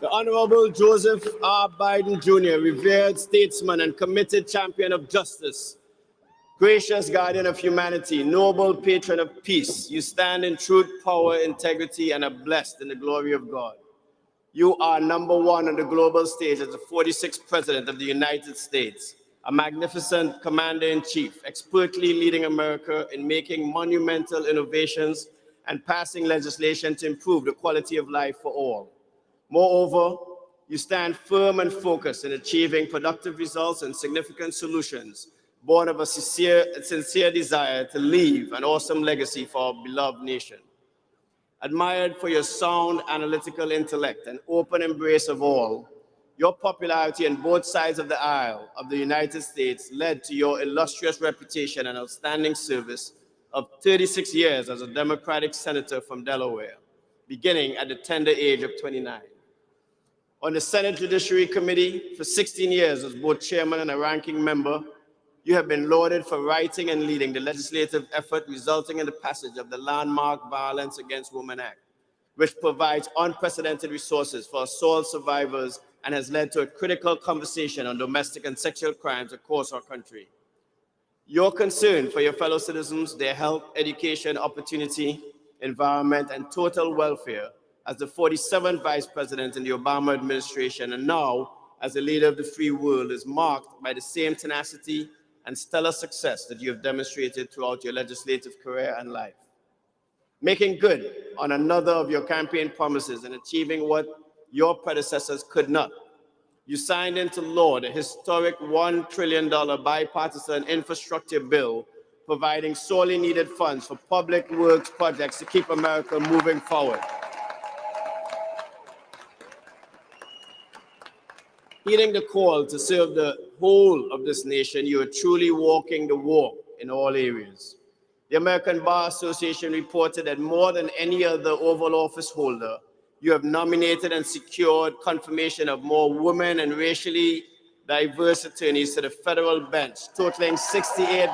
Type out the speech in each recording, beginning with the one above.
The Honorable Joseph R. Biden Jr., revered statesman and committed champion of justice, gracious guardian of humanity, noble patron of peace, you stand in truth, power, integrity, and are blessed in the glory of God. You are number one on the global stage as the 46th President of the United States, a magnificent commander-in-chief, expertly leading America in making monumental innovations and passing legislation to improve the quality of life for all. Moreover, you stand firm and focused in achieving productive results and significant solutions, born of a sincere desire to leave an awesome legacy for our beloved nation. Admired for your sound analytical intellect and open embrace of all, your popularity on both sides of the aisle of the United States led to your illustrious reputation and outstanding service of 36 years as a Democratic senator from Delaware, beginning at the tender age of 29. On the Senate Judiciary Committee for 16 years as both chairman and a ranking member, you have been lauded for writing and leading the legislative effort resulting in the passage of the landmark Violence Against Women Act, which provides unprecedented resources for assault survivors and has led to a critical conversation on domestic and sexual crimes across our country. Your concern for your fellow citizens, their health, education, opportunity, environment, and total welfare as the 47th Vice President in the Obama administration and now as the leader of the free world is marked by the same tenacity and stellar success that you have demonstrated throughout your legislative career and life. Making good on another of your campaign promises and achieving what your predecessors could not, you signed into law the historic $1 trillion bipartisan infrastructure bill, providing sorely needed funds for public works projects to keep America moving forward. Heeding the call to serve the whole of this nation, you are truly walking the walk in all areas. The American Bar Association reported that more than any other Oval Office holder, you have nominated and secured confirmation of more women and racially diverse attorneys to the federal bench, totaling 68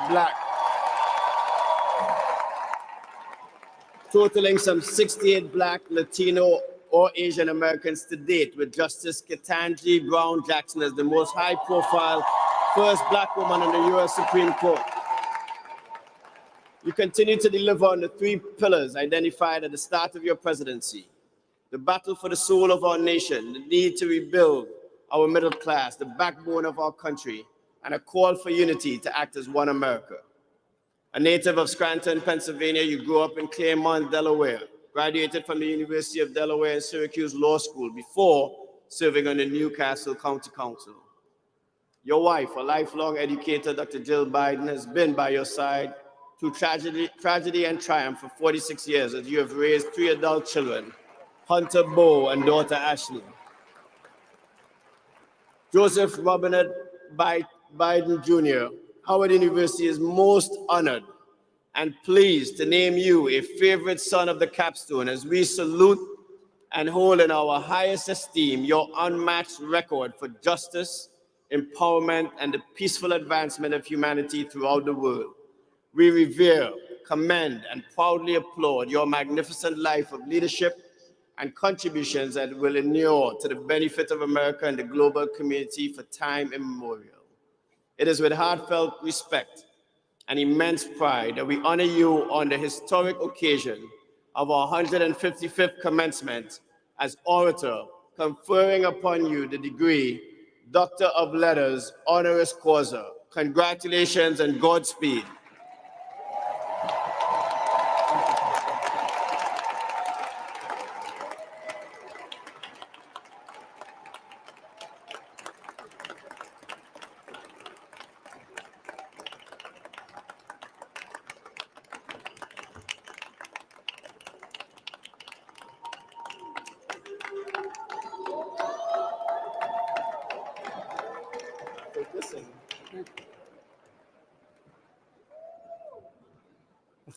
black, Latino, or Asian Americans to date, with Justice Ketanji Brown Jackson as the most high-profile first black woman on the U.S. Supreme Court. You continue to deliver on the three pillars identified at the start of your presidency: the battle for the soul of our nation, the need to rebuild our middle class, the backbone of our country, and a call for unity to act as one America. A native of Scranton, Pennsylvania, you grew up in Claremont, Delaware, graduated from the University of Delaware and Syracuse Law School before serving on the Newcastle County Council. Your wife, a lifelong educator, Dr. Jill Biden, has been by your side through tragedy and triumph for 46 years as you have raised 3 adult children, Hunter Bowe and daughter Ashley. Joseph Robinette Biden Jr., Howard University is most honored and pleased to name you a favorite son of the capstone as we salute and hold in our highest esteem your unmatched record for justice, empowerment, and the peaceful advancement of humanity throughout the world. We revere, commend, and proudly applaud your magnificent life of leadership and contributions that will endure to the benefit of America and the global community for time immemorial. It is with heartfelt respect and immense pride that we honor you on the historic occasion of our 155th commencement as orator, conferring upon you the degree Doctor of Letters, honoris causa. Congratulations and Godspeed.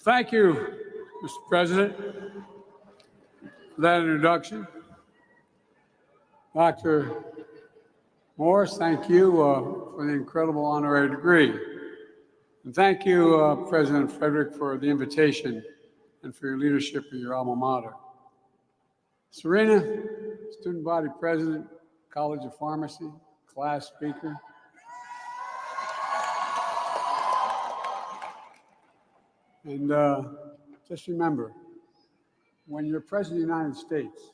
Thank you, Mr. President, for that introduction. Dr. Morris, thank you for the incredible honorary degree. And thank you, President Frederick, for the invitation and for your leadership of your alma mater. Serena, student body president, College of Pharmacy, class speaker. And just remember, when you're president of the United States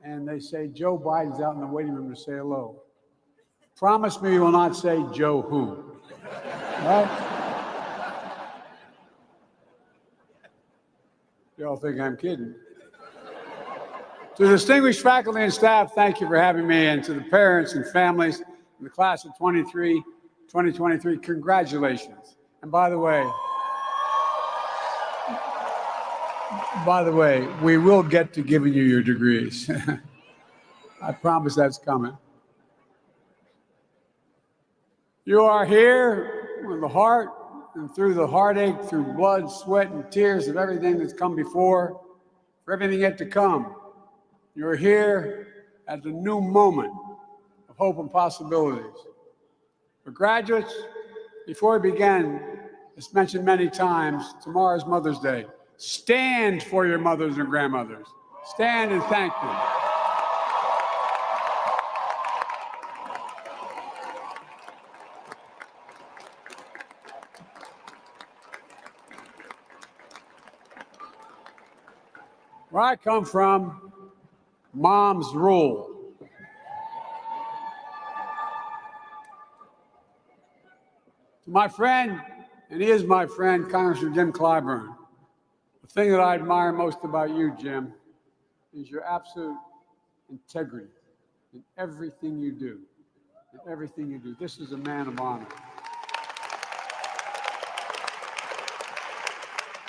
and they say Joe Biden's out in the waiting room to say hello, promise me you will not say Joe who, right? You all think I'm kidding. To the distinguished faculty and staff, thank you for having me, and to the parents and families in the class of 2023, congratulations. And by the way, we will get to giving you your degrees. I promise that's coming. You are here with the heart and through the heartache, through blood, sweat, and tears of everything that's come before, for everything yet to come. You're here at the new moment of hope and possibilities. For graduates, before we begin, as mentioned many times, tomorrow's Mother's Day. Stand for your mothers and grandmothers. Stand and thank them. Where I come from, moms rule. To my friend, and he is my friend, Congressman Jim Clyburn, the thing that I admire most about you, Jim, is your absolute integrity in everything you do. In everything you do. This is a man of honor.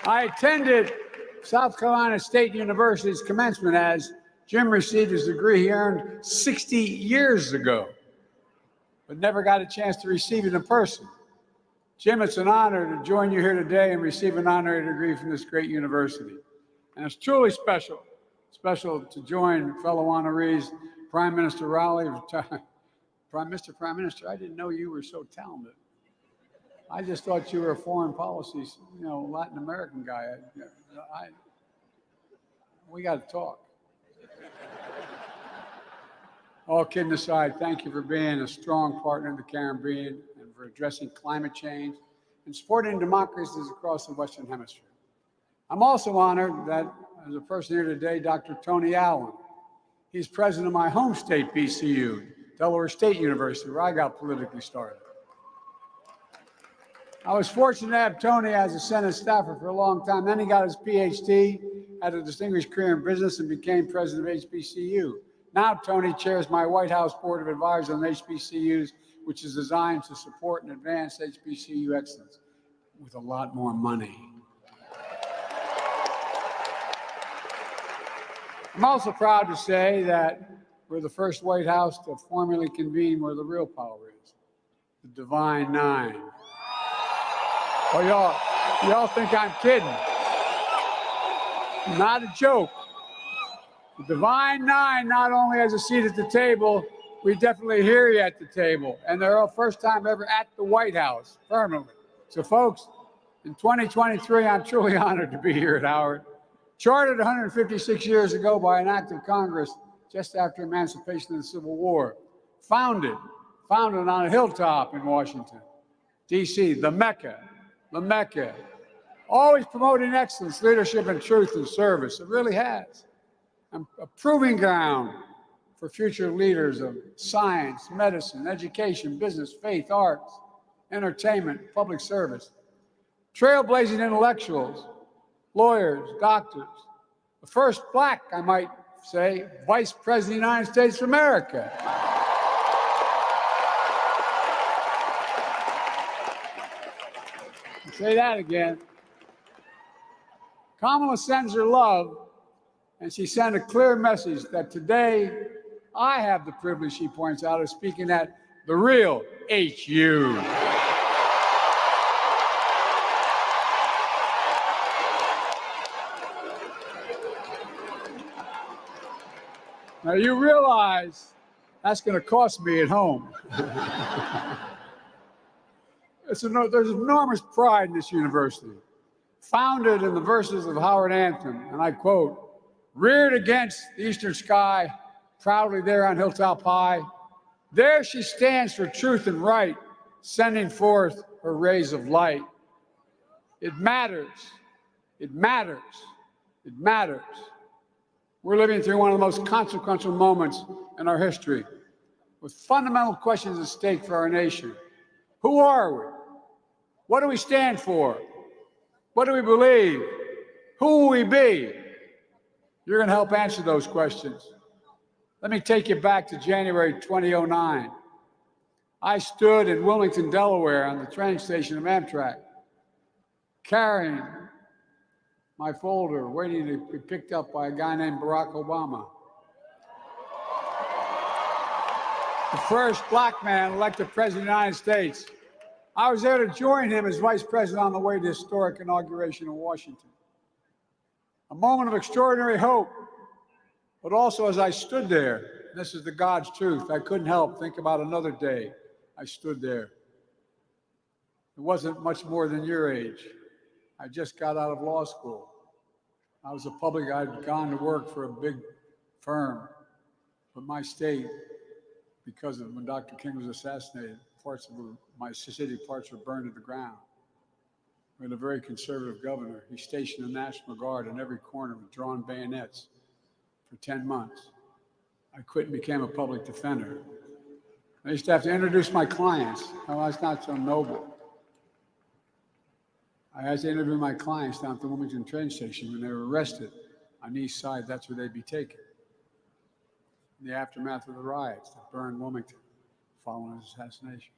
I attended South Carolina State University's commencement as Jim received his degree he earned 60 years ago, but never got a chance to receive it in person. Jim, it's an honor to join you here today and receive an honorary degree from this great university. And it's truly special to join fellow honorees, Prime Minister Rowley. Prime Minister, I didn't know you were so talented. I just thought you were a foreign policy, Latin American guy. We got to talk. All kidding aside, thank you for being a strong partner in the Caribbean and for addressing climate change and supporting democracies across the Western Hemisphere. I'm also honored that, as a person here today, Dr. Tony Allen. He's president of my home state, BCU, Delaware State University, where I got politically started. I was fortunate to have Tony as a Senate staffer for a long time. Then he got his PhD, had a distinguished career in business, and became president of HBCU. Now Tony chairs my White House Board of Advisors on HBCUs, which is designed to support and advance HBCU excellence with a lot more money. I'm also proud to say that we're the first White House to formally convene where the real power is, the Divine Nine. Oh, y'all think I'm kidding. Not a joke. The Divine Nine not only has a seat at the table, we definitely hear you at the table. And they're our first time ever at the White House, permanently. So folks, in 2023, I'm truly honored to be here at Howard. Chartered 156 years ago by an act of Congress just after emancipation of the Civil War. Founded on a hilltop in Washington, D.C., the Mecca. Always promoting excellence, leadership, and truth and service. It really has. A proving ground for future leaders of science, medicine, education, business, faith, arts, entertainment, public service. Trailblazing intellectuals, lawyers, doctors. The first black, I might say, Vice President of the United States of America. I'll say that again. Kamala sends her love, and she sent a clear message that today I have the privilege, she points out, of speaking at the real HU. Now you realize that's going to cost me at home. There's enormous pride in this university. Founded in the verses of Howard Anthem, and I quote, reared against the eastern sky, proudly there on hilltop high. There she stands for truth and right, sending forth her rays of light. It matters. It matters. It matters. We're living through one of the most consequential moments in our history, with fundamental questions at stake for our nation. Who are we? What do we stand for? What do we believe? Who will we be? You're going to help answer those questions. Let me take you back to January 2009. I stood in Wilmington, Delaware, on the train station of Amtrak, carrying my folder, waiting to be picked up by a guy named Barack Obama, the first black man elected president of the United States. I was there to join him as vice president on the way to the historic inauguration in Washington. A moment of extraordinary hope, but also as I stood there, and this is the God's truth, I couldn't help think about another day I stood there. It wasn't much more than your age. I just got out of law school. I was I'd gone to work for a big firm, but my state, because of when Dr. King was assassinated, parts of my city parts were burned to the ground. We had a very conservative governor. He stationed the National Guard in every corner with drawn bayonets for 10 months. I quit and became a public defender. I used to have to introduce my clients. Oh, that's not so noble. I had to interview my clients down at the Wilmington train station when they were arrested on the east side. That's where they'd be taken. In the aftermath of the riots that burned Wilmington following his assassination.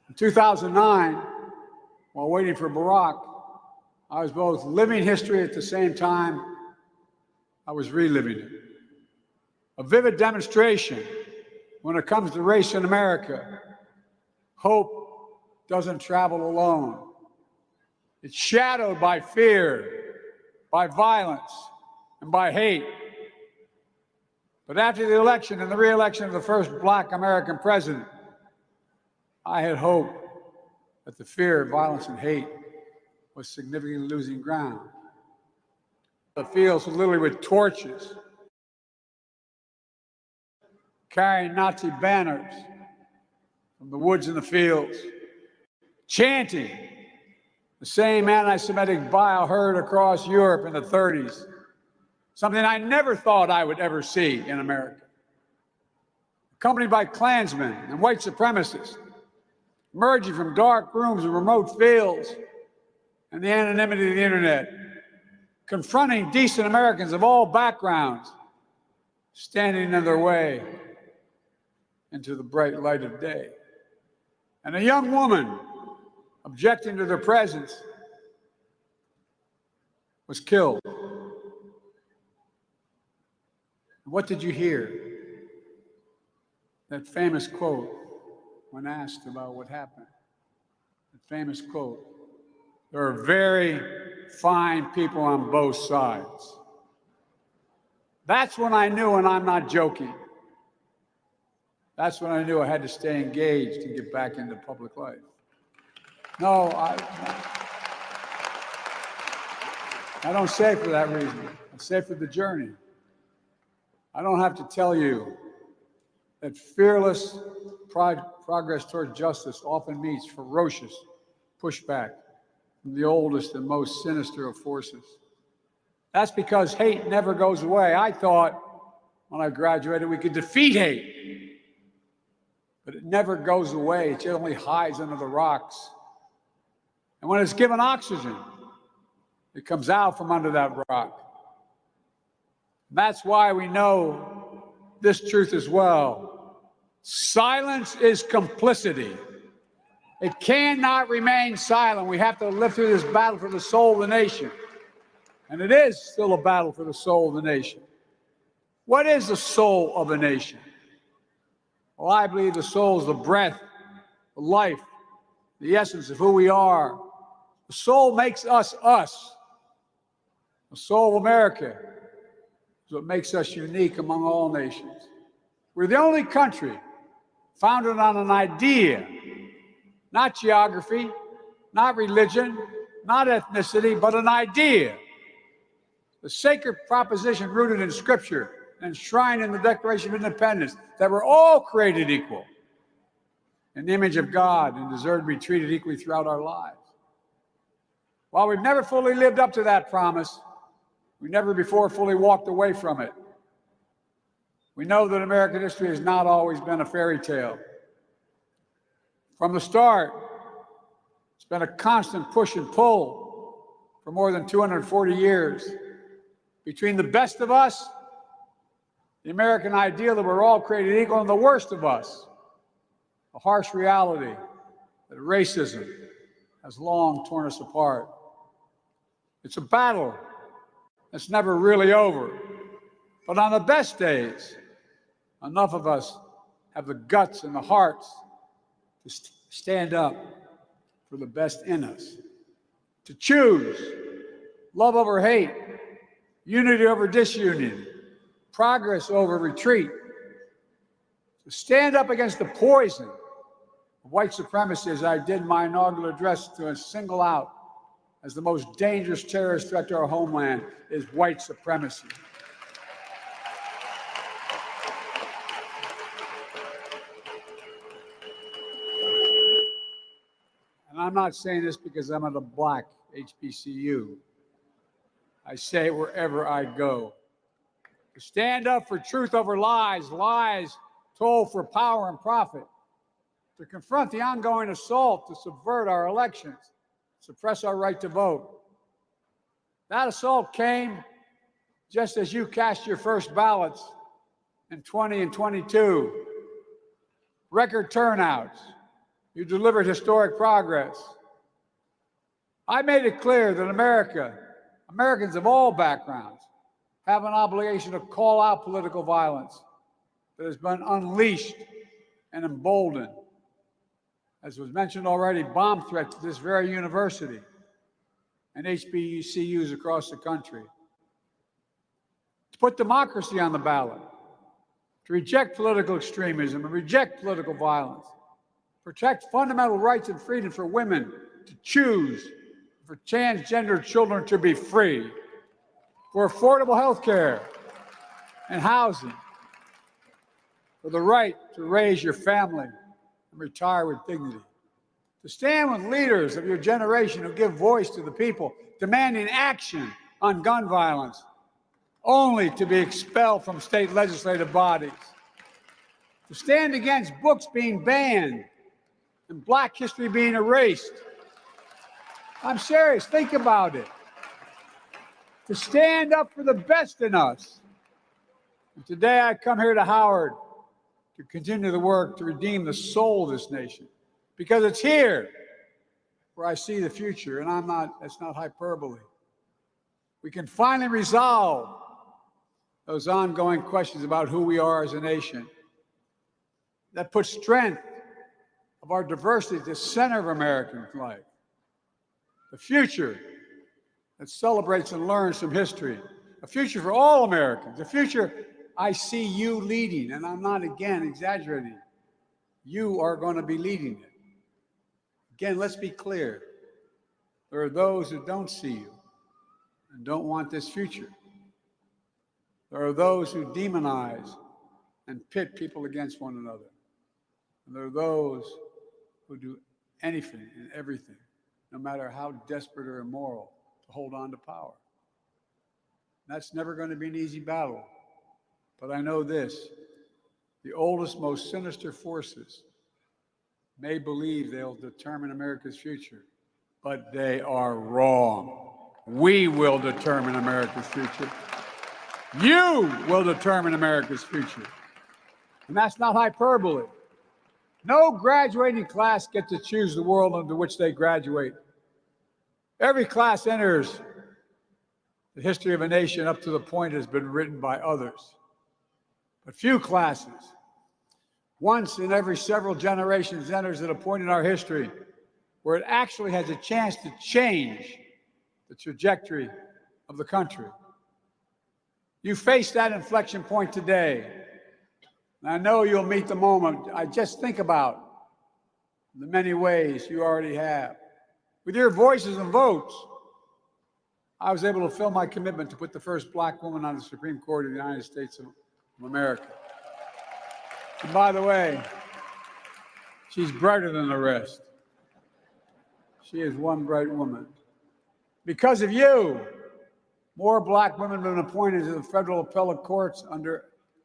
In 2009, while waiting for Barack, I was both living history at the same time I was reliving it. A vivid demonstration when it comes to race in America. Hope doesn't travel alone. It's shadowed by fear, by violence, and by hate. But after the election and the re-election of the first black American president, I had hope that the fear, violence, and hate was significantly losing ground. The fields were literally with torches, carrying Nazi banners from the woods and the fields, chanting the same anti-Semitic bile heard across Europe in the 30s, something I never thought I would ever see in America. Accompanied by Klansmen and white supremacists, emerging from dark rooms and remote fields and the anonymity of the internet, confronting decent Americans of all backgrounds, standing in their way into the bright light of day. And a young woman, objecting to their presence, was killed. What did you hear? That famous quote when asked about what happened. That famous quote, "There are very fine people on both sides." That's when I knew, and I'm not joking, that's when I knew I had to stay engaged and get back into public life. No, I don't say it for that reason. I say it for the journey. I don't have to tell you that fearless progress toward justice often meets ferocious pushback from the oldest and most sinister of forces. That's because hate never goes away. I thought when I graduated we could defeat hate, but it never goes away. It only hides under the rocks. And when it's given oxygen, it comes out from under that rock. That's why we know this truth as well. Silence is complicity. It cannot remain silent. We have to live through this battle for the soul of the nation. And it is still a battle for the soul of the nation. What is the soul of a nation? Well, I believe the soul is the breath, the life, the essence of who we are. The soul makes us us. The soul of America is what makes us unique among all nations. We're the only country founded on an idea, not geography, not religion, not ethnicity, but an idea. the sacred proposition rooted in Scripture and enshrined in the Declaration of Independence that we're all created equal in the image of God and deserve to be treated equally throughout our lives. While we've never fully lived up to that promise, we never before fully walked away from it. We know that American history has not always been a fairy tale. From the start, it's been a constant push and pull for more than 240 years between the best of us, the American ideal that we're all created equal, and the worst of us, a harsh reality that racism has long torn us apart. It's a battle that's never really over. But on the best days, enough of us have the guts and the hearts to stand up for the best in us, to choose love over hate, unity over disunion, progress over retreat, to stand up against the poison of white supremacy, as I did in my inaugural address, to single out as the most dangerous terrorist threat to our homeland is white supremacy. And I'm not saying this because I'm at a black HBCU. I say it wherever I go. To stand up for truth over lies, lies told for power and profit. To confront the ongoing assault to subvert our elections, suppress our right to vote. That assault came just as you cast your first ballots in 20 and 22. Record turnouts. You delivered historic progress. I made it clear that Americans of all backgrounds, have an obligation to call out political violence that has been unleashed and emboldened. As was mentioned already, bomb threats to this very university and HBCUs across the country. To put democracy on the ballot, to reject political extremism and reject political violence, protect fundamental rights and freedom for women to choose, for transgender children to be free, for affordable health care and housing, for the right to raise your family and retire with dignity, to stand with leaders of your generation who give voice to the people demanding action on gun violence, only to be expelled from state legislative bodies, to stand against books being banned and Black history being erased. I'm serious, think about it. To stand up for the best in us. And today I come here to Howard to continue the work to redeem the soul of this nation, because it's here where I see the future, and that's not hyperbole. We can finally resolve those ongoing questions about who we are as a nation. That puts strength of our diversity at the center of American life. The future that celebrates and learns from history. A future for all Americans. A future I see you leading, and I'm not, again, exaggerating. You are going to be leading it. Again, let's be clear. There are those who don't see you and don't want this future. There are those who demonize and pit people against one another. And there are those who do anything and everything, no matter how desperate or immoral, to hold on to power. That's never going to be an easy battle. But I know this, the oldest, most sinister forces may believe they'll determine America's future, but they are wrong. We will determine America's future. You will determine America's future. And that's not hyperbole. No graduating class gets to choose the world into which they graduate. Every class enters the history of a nation up to the point it has been written by others. But few classes, once in every several generations, enters at a point in our history where it actually has a chance to change the trajectory of the country. You face that inflection point today. And I know you'll meet the moment. I just think about the many ways you already have. With your voices and votes, I was able to fulfill my commitment to put the first black woman on the Supreme Court of the United States of America. And by the way, she's brighter than the rest. She is one bright woman. Because of you, more black women have been appointed to the federal appellate courts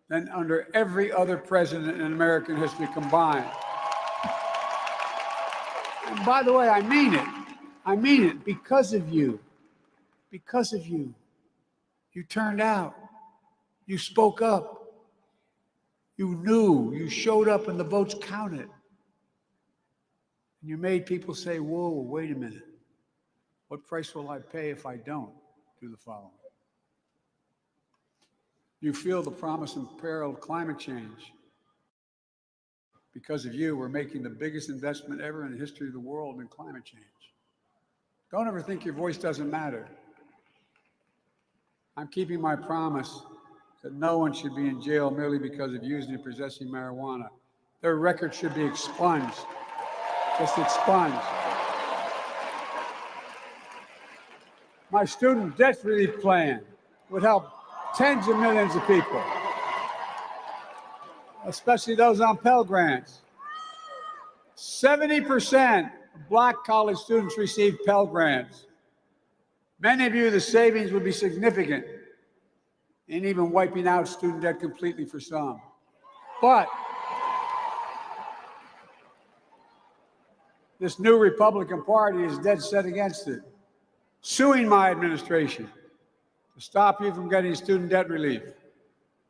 than under every other president in American history combined. And by the way, I mean it. I mean it because of you. Because of you. You turned out. You spoke up. You knew. You showed up and the votes counted. And you made people say, whoa, wait a minute. What price will I pay if I don't do the following? You feel the promise and peril of climate change. Because of you, we're making the biggest investment ever in the history of the world in climate change. Don't ever think your voice doesn't matter. I'm keeping my promise that no one should be in jail merely because of using and possessing marijuana. Their record should be expunged. Just expunged. My student debt relief plan would help tens of millions of people, especially those on Pell Grants. 70% of black college students receive Pell Grants. Many of you, the savings would be significant in even wiping out student debt completely for some. But this new Republican Party is dead set against it, suing my administration to stop you from getting student debt relief.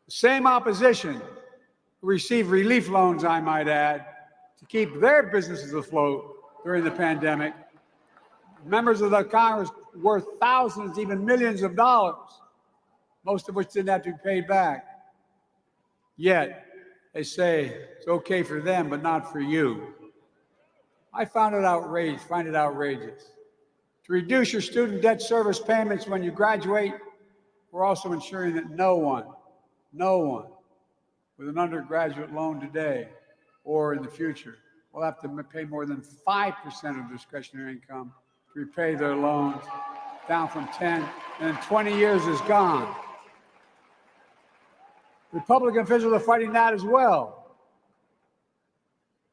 The same opposition who received relief loans, I might add, to keep their businesses afloat during the pandemic. Members of the Congress worth thousands, even millions of dollars, most of which didn't have to be paid back. Yet, they say it's okay for them, but not for you. I find it outrageous. To reduce your student debt service payments when you graduate, we're also ensuring that no one with an undergraduate loan today or in the future will have to pay more than 5% of discretionary income to repay their loans, down from 10, and in 20 years is gone. Republican officials are fighting that as well.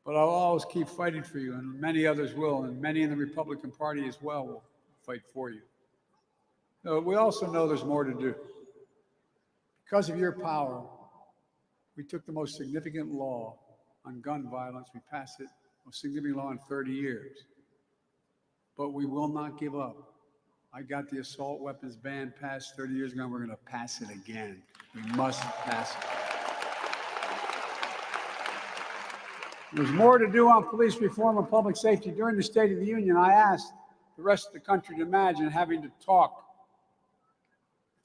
But I'll always keep fighting for you, and many others will, and many in the Republican Party as well will fight for you. We also know there's more to do. Because of your power, we took the most significant law on gun violence. We passed it, most significant law in 30 years. But we will not give up. I got the assault weapons ban passed 30 years ago, and we're going to pass it again. We must pass it. There's more to do on police reform and public safety. During the State of the Union, I asked the rest of the country to imagine having to talk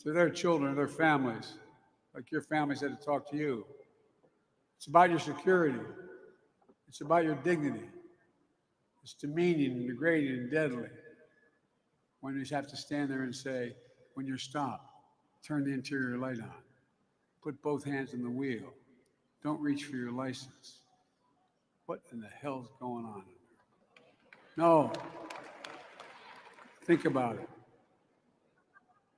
to their children, their families, like your families had to talk to you. It's about your security. It's about your dignity. It's demeaning and degrading and deadly when you have to stand there and say, when you're stopped, turn the interior light on. Put both hands on the wheel. Don't reach for your license. What in the hell's going on? No. Think about it.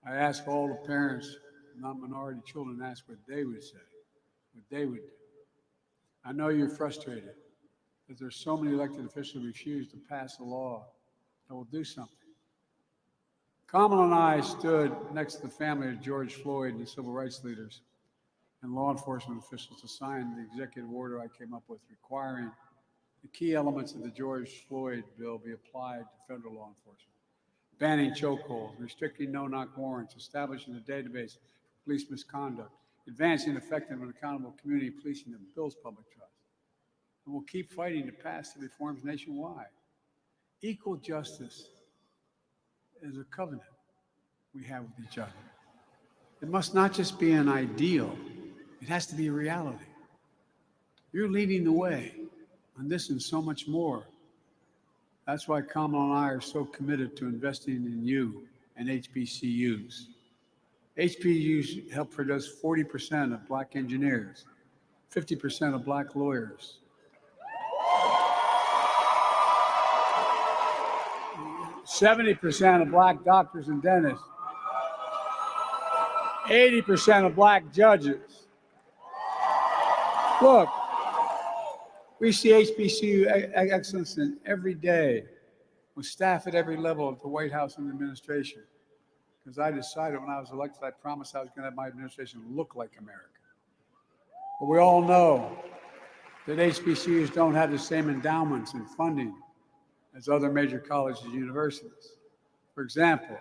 I ask all the parents, not minority children, ask what they would say, what they would do. I know you're frustrated that there's so many elected officials who refuse to pass a law that will do something. Kamala and I stood next to the family of George Floyd and the civil rights leaders and law enforcement officials to sign the executive order I came up with requiring the key elements of the George Floyd bill be applied to federal law enforcement. Banning chokeholds, restricting no-knock warrants, establishing a database for police misconduct, advancing effective and accountable community policing that builds public trust. And we'll keep fighting to pass the reforms nationwide. Equal justice is a covenant we have with each other. It must not just be an ideal, it has to be a reality. You're leading the way on this and so much more. That's why Kamala and I are so committed to investing in you and HBCUs. HBCUs help produce 40% of black engineers, 50% of black lawyers, 70% of black doctors and dentists, 80% of black judges. Look, we see HBCU excellence in every day with staff at every level of the White House and the administration. Because I decided when I was elected, I promised I was going to have my administration look like America. But we all know that HBCUs don't have the same endowments and funding as other major colleges and universities. For example,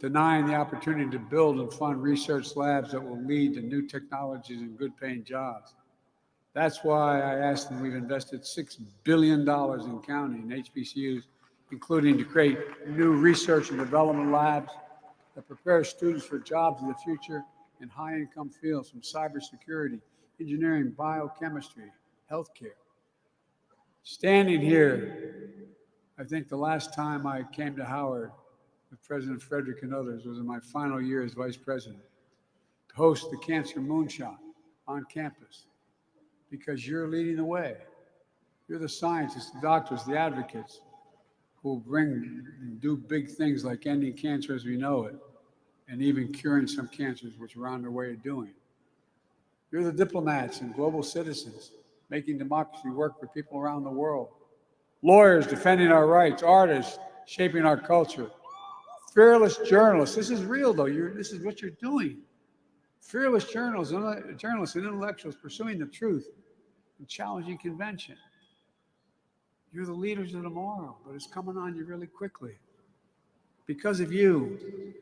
denying the opportunity to build and fund research labs that will lead to new technologies and good-paying jobs. That's why I asked them, we've invested $6 billion in counting in HBCUs, including to create new research and development labs that prepare students for jobs in the future in high-income fields from cybersecurity, engineering, biochemistry, healthcare. Standing here, I think the last time I came to Howard with President Frederick and others was in my final year as vice president to host the Cancer Moonshot on campus because you're leading the way. You're the scientists, the doctors, the advocates who will bring and do big things like ending cancer as we know it and even curing some cancers, which we're on our way of doing. You're the diplomats and global citizens making democracy work for people around the world. Lawyers defending our rights, artists shaping our culture. Fearless journalists. This is real, though. This is what you're doing. Fearless journalists and intellectuals pursuing the truth and challenging convention. You're the leaders of tomorrow, but it's coming on you really quickly. Because of you,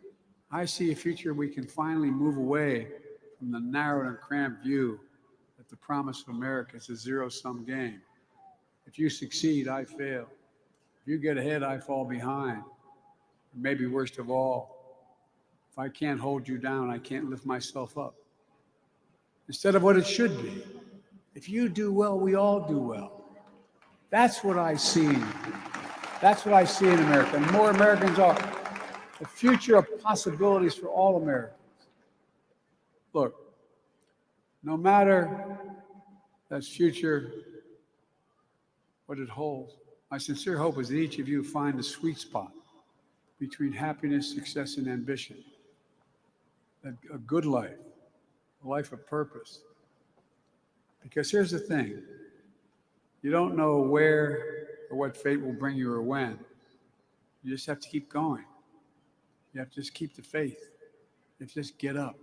I see a future we can finally move away from the narrow and cramped view that the promise of America is a zero-sum game. If you succeed, I fail. If you get ahead, I fall behind. Or maybe worst of all, if I can't hold you down, I can't lift myself up. Instead of what it should be, if you do well, we all do well. That's what I see. That's what I see in America. And more Americans are. The future of possibilities for all Americans. Look, no matter that future, what it holds, my sincere hope is that each of you find the sweet spot between happiness, success, and ambition. A good life, a life of purpose. Because here's the thing, you don't know where or what fate will bring you or when. You just have to keep going. You have to just keep the faith. You have to just get up.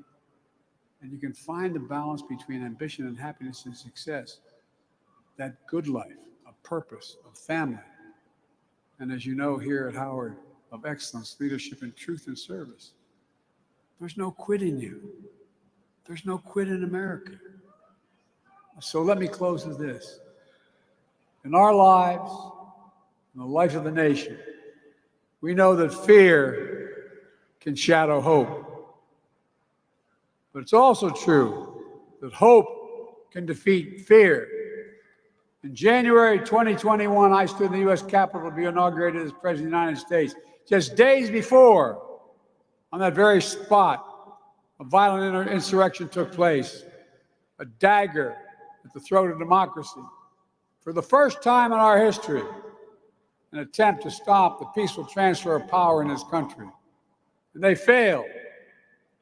And you can find the balance between ambition and happiness and success. That good life, of purpose, of family. And as you know here at Howard, of excellence, leadership, and truth and service. There's no quit in you. There's no quit in America. So let me close with this. In our lives, in the life of the nation, we know that fear can shadow hope. But it's also true that hope can defeat fear. In January 2021, I stood in the U.S. Capitol to be inaugurated as President of the United States. Just days before, on that very spot, a violent insurrection took place, a dagger at the throat of democracy. For the first time in our history, an attempt to stop the peaceful transfer of power in this country. And they failed.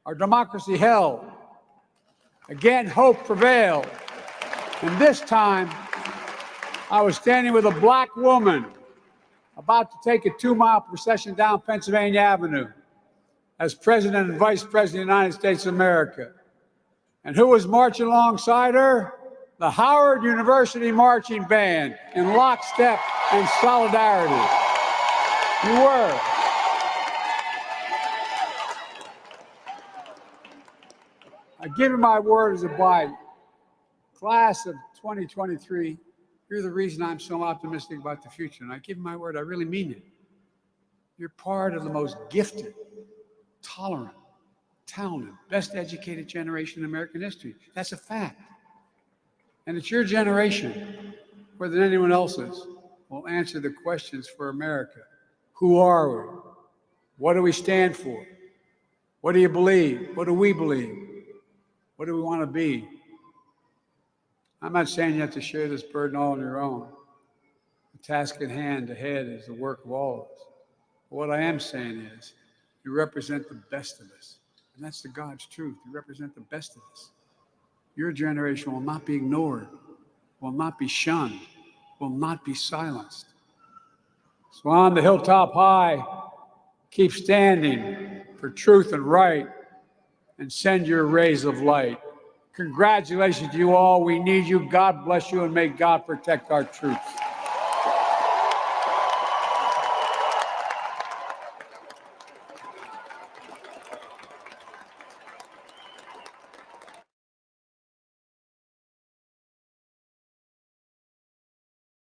Our democracy held. Again, hope prevailed. And this time, I was standing with a black woman about to take a 2-mile procession down Pennsylvania Avenue as President and Vice President of the United States of America. And who was marching alongside her? The Howard University Marching Band in lockstep and solidarity. You were. I give you my word as a bride. Class of 2023, you're the reason I'm so optimistic about the future. And I give you my word, I really mean it. You're part of the most gifted, tolerant, talented, best educated generation in American history. That's a fact. And it's your generation, more than anyone else's, will answer the questions for America. Who are we? What do we stand for? What do you believe? What do we believe? What do we want to be? I'm not saying you have to share this burden all on your own. The task at hand ahead is the work of all of us. But what I am saying is, you represent the best of us, And that's the God's truth. You represent the best of us. Your generation will not be ignored, will not be shunned, will not be silenced. So on the hilltop high, keep standing for truth and right, and send your rays of light. Congratulations to you all. We need you. God bless you, and may God protect our troops.